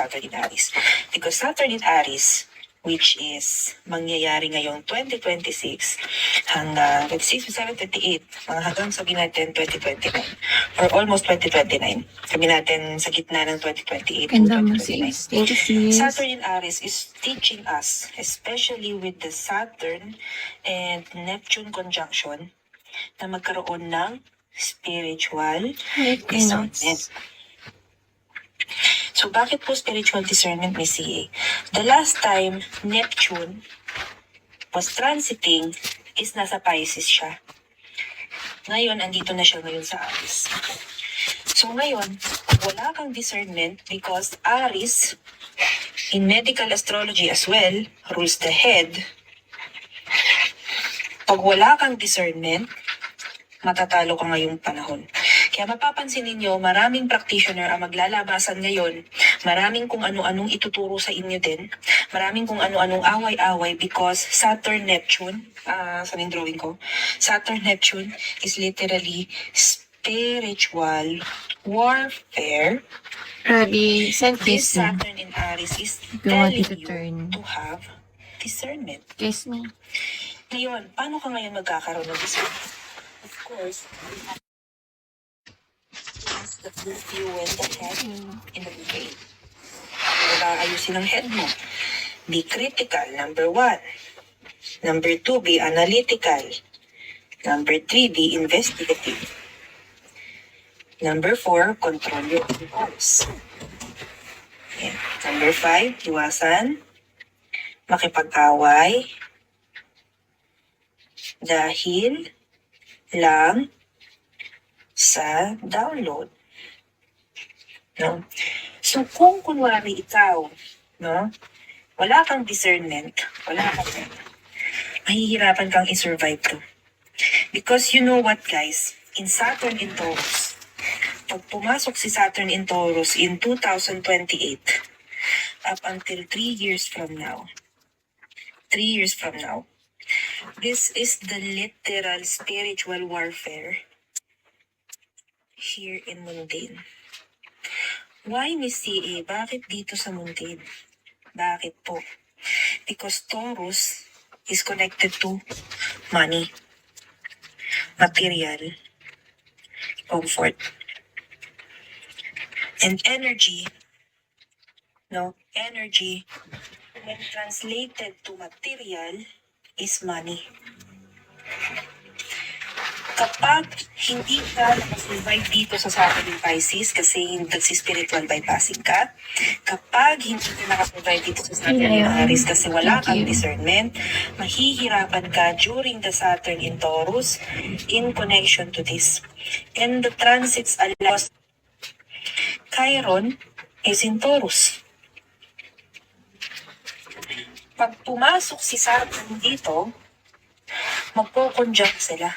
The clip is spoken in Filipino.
Saturn in Aries. Because Saturn in Aries, which is mangyayari ngayong 2026 hanggang 26, 27, 28, mga hanggang sabihin natin 2029 or almost 2029. Sabihin natin sa gitna ng 2028 to 2029. Thank you, sis. Saturn in Aries is teaching us, especially with the Saturn and Neptune conjunction, na magkaroon ng spiritual discernment. So, bakit po spiritual discernment, Miss CA? The last time Neptune was transiting is nasa Pisces siya. Ngayon, andito na siya ngayon sa Aries. So, ngayon, wala kang discernment because Aries, in medical astrology as well, rules the head. Pag wala kang discernment, matatalo ka ngayong panahon. Kaya mapapansin ninyo, maraming practitioner ang maglalabasan ngayon. Maraming kung ano-anong ituturo sa inyo din. Maraming kung ano-anong away-away because Saturn-Neptune, saan yung drawing ko? Saturn-Neptune is literally spiritual warfare. Grabe, send This kiss me. Saturn in Aries is Gawa telling dito you turn. to have discernment. Kiss me. Ngayon, paano ka ngayon magkakaroon ng discernment? Of course, the fuel the head in the brain. Diba, ayusin ang head mo. Be critical, number 1. Number 2, be analytical. Number 3, be investigative. Number 4, control your impulse. Yan. Number 5, iwasan makipag-away dahil lang sa download. No? So, kung kunwari ikaw, no, wala kang discernment, mahihirapan kang i-survive to. Because you know what, guys, in Saturn in Taurus, pag pumasok si Saturn in Taurus in 2028, up until 3 years from now, this is the literal spiritual warfare here in mundane. Why, Miss CA? Bakit dito sa mundane? Bakit po? Because Taurus is connected to money, material, comfort, and energy. No? Energy, when translated to material, is money. Kapag hindi ka nakasurvive dito sa Saturn in Pisces kasi nagsi-spiritual bypassing ka, kapag hindi ka nakasurvive dito sa Saturn in Aries kasi wala kang discernment, mahihirapan ka during the Saturn in Taurus in connection to this. And the transits allows Chiron is in Taurus. Pag pumasok si Saturn dito, magpo-conjunct sila.